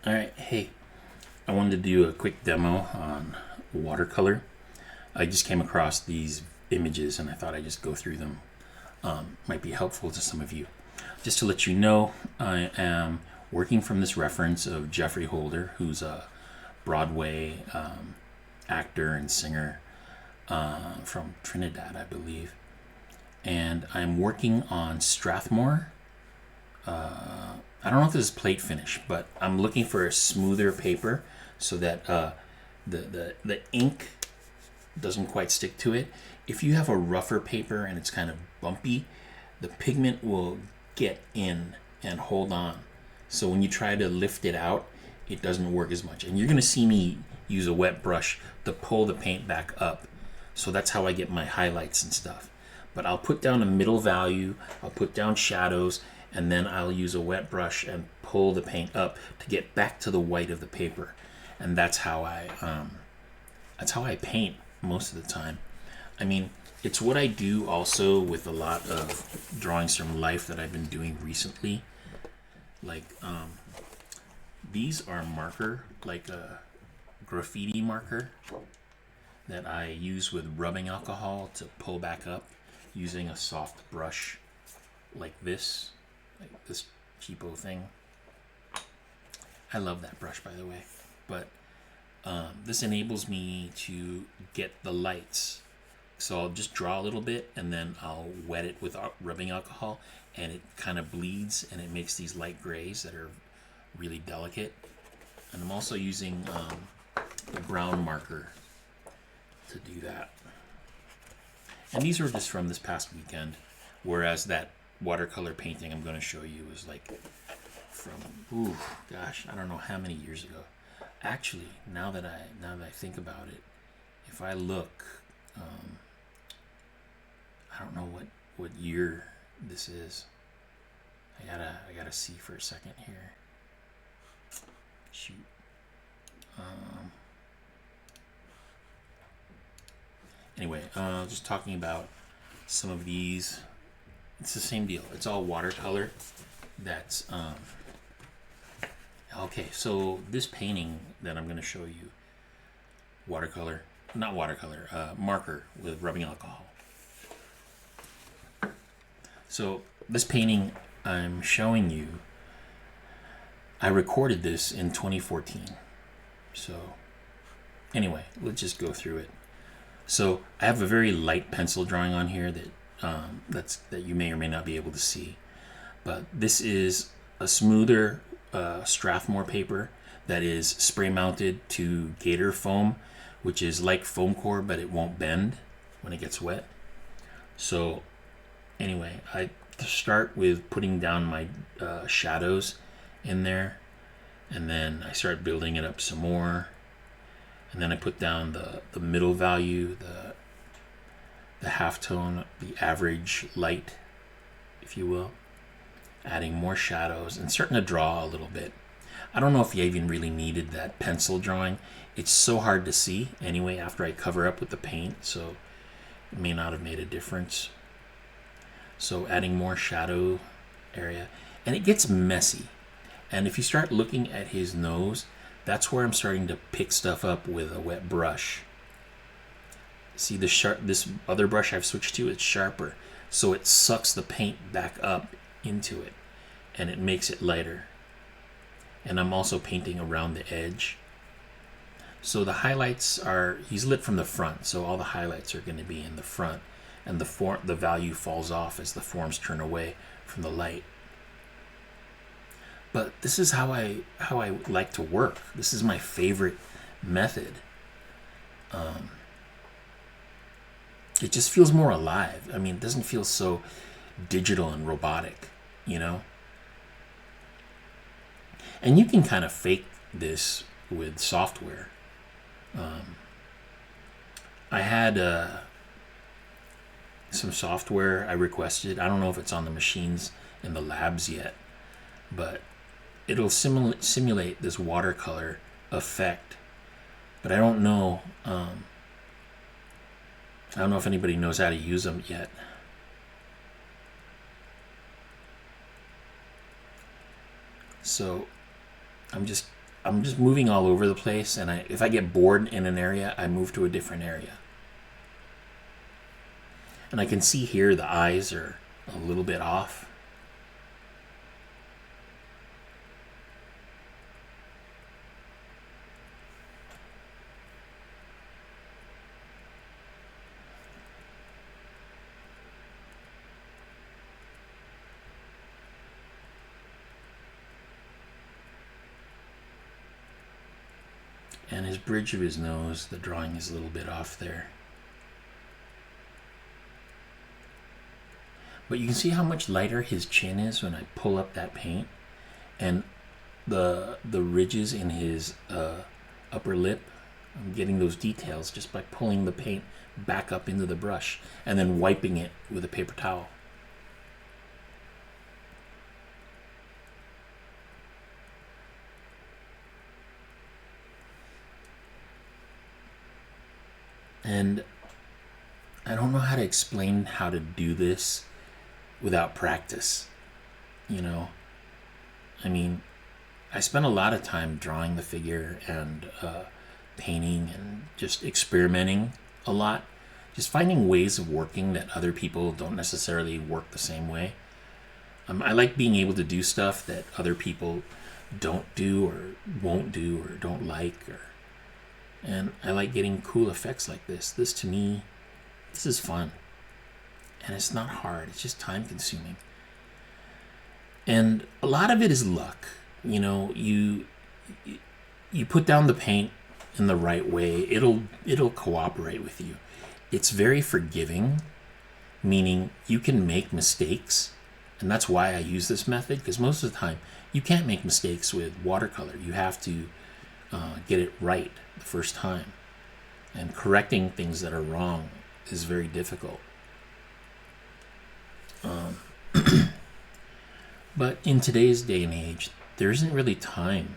All right, hey, I wanted to do a quick demo on watercolor. I just came across these images and I thought I'd just go through them. Might be helpful to some of you. Just to let you know, I am working from this reference of Jeffrey Holder, who's a Broadway actor and singer from Trinidad, I believe. And I'm working on Strathmore. I don't know if this is plate finish, but I'm looking for a smoother paper so that the ink doesn't quite stick to it. If you have a rougher paper and it's kind of bumpy, the pigment will get in and hold on. So when you try to lift it out, it doesn't work as much. And you're going to see me use a wet brush to pull the paint back up. So that's how I get my highlights and stuff. But I'll put down a middle value, I'll put down shadows, and then I'll use a wet brush and pull the paint up to get back to the white of the paper. And that's how I paint most of the time. I mean, it's what I do also with a lot of drawings from life that I've been doing recently. Like these are marker, like a graffiti marker that I use with rubbing alcohol to pull back up using a soft brush like this cheapo thing. I love that brush, by the way. But this enables me to get the lights. So I'll just draw a little bit and then I'll wet it with rubbing alcohol and it kind of bleeds and it makes these light grays that are really delicate. And I'm also using the brown marker to do that. And these are just from this past weekend, whereas that watercolor painting I'm going to show you is like from, I don't know how many years ago. Actually, now that I think about it, if I look, I don't know what year this is. I gotta see for a second here. Shoot. Anyway, just talking about some of these. It's the same deal. It's all watercolor. That's okay. So this painting that I'm going to show you, marker with rubbing alcohol. So this painting I'm showing you, I recorded this in 2014. So anyway, let's just go through it. So I have a very light pencil drawing on here that you may or may not be able to see. But this is a smoother Strathmore paper that is spray mounted to Gator foam, which is like foam core, but it won't bend when it gets wet. So anyway, I start with putting down my shadows in there, and then I start building it up some more. And then I put down the middle value, the halftone, the average light, if you will. Adding more shadows and starting to draw a little bit. I don't know if you even really needed that pencil drawing. It's so hard to see anyway after I cover up with the paint, so it may not have made a difference. So adding more shadow area. And it gets messy. And if you start looking at his nose, that's where I'm starting to pick stuff up with a wet brush. See this other brush I've switched to, it's sharper. So it sucks the paint back up into it and it makes it lighter. And I'm also painting around the edge. So the highlights he's lit from the front, so all the highlights are going to be in the front, and the value falls off as the forms turn away from the light. But this is how I like to work. This is my favorite method. It just feels more alive. I mean, it doesn't feel so digital and robotic, you know? And you can kind of fake this with software. I had some software I requested. I don't know if it's on the machines in the labs yet, but it'll simulate this watercolor effect. But I don't know. I don't know if anybody knows how to use them yet. So I'm just moving all over the place, and if I get bored in an area, I move to a different area. And I can see here the eyes are a little bit off. And his bridge of his nose, the drawing is a little bit off there. But you can see how much lighter his chin is when I pull up that paint. And the ridges in his upper lip, I'm getting those details just by pulling the paint back up into the brush and then wiping it with a paper towel. And I don't know how to explain how to do this without practice. You know, I mean, I spent a lot of time drawing the figure and painting and just experimenting a lot, just finding ways of working that other people don't necessarily work the same way. I like being able to do stuff that other people don't do or won't do or don't like, and I like getting cool effects like this. This, to me, this is fun. And it's not hard. It's just time consuming. And a lot of it is luck. You know, you put down the paint in the right way, it'll cooperate with you. It's very forgiving, meaning you can make mistakes. And that's why I use this method, because most of the time you can't make mistakes with watercolor. You have to get it right the first time, and correcting things that are wrong is very difficult. But in today's day and age, there isn't really time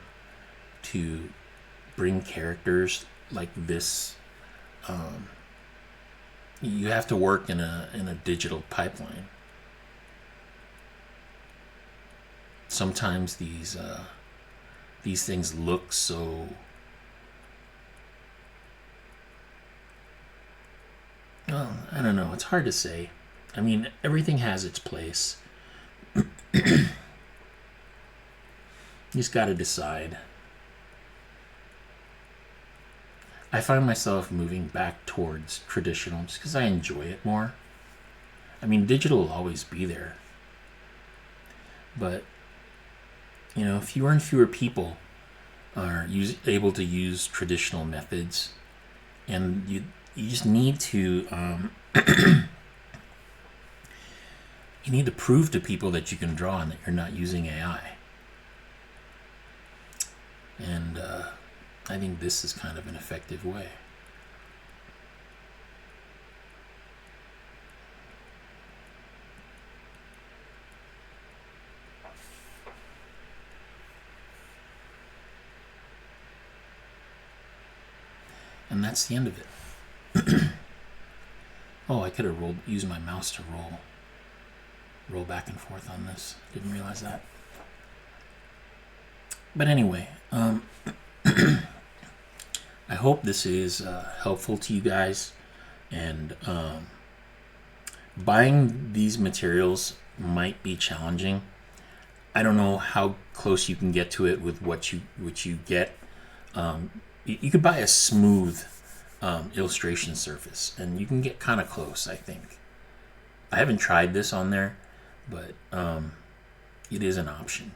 to bring characters like this. You have to work in a digital pipeline. Sometimes these things look so, well, I don't know. It's hard to say. I mean, everything has its place. You just got to decide. I find myself moving back towards traditional just because I enjoy it more. I mean, digital will always be there. But, you know, fewer and fewer people are able to use traditional methods. And you just need to you need to prove to people that you can draw and that you're not using AI. And I think this is kind of an effective way. And that's the end of it. Oh, I could have used my mouse to roll back and forth on this. Didn't realize that. But anyway, I hope this is helpful to you guys. And buying these materials might be challenging. I don't know how close you can get to it with what you get. You could buy a smooth illustration surface, and you can get kind of close, I think. I haven't tried this on there, but it is an option.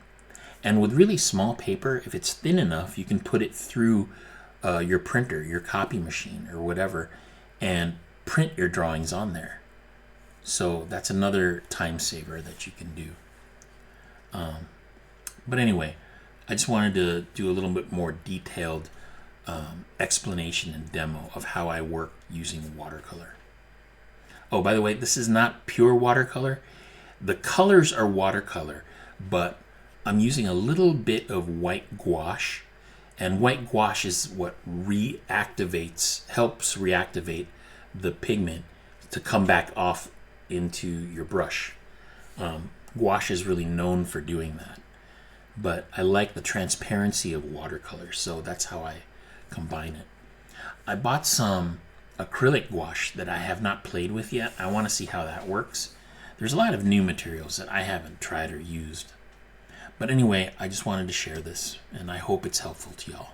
And with really small paper, if it's thin enough, you can put it through your printer, your copy machine, or whatever, and print your drawings on there. So that's another time saver that you can do. But anyway, I just wanted to do a little bit more detailed explanation and demo of how I work using watercolor. Oh, by the way, this is not pure watercolor. The colors are watercolor, but I'm using a little bit of white gouache, and white gouache is what helps reactivate the pigment to come back off into your brush. Gouache is really known for doing that. but I like the transparency of watercolor, so that's how I combine it. I bought some acrylic gouache that I have not played with yet. I want to see how that works. There's a lot of new materials that I haven't tried or used. But anyway, I just wanted to share this, and I hope it's helpful to y'all.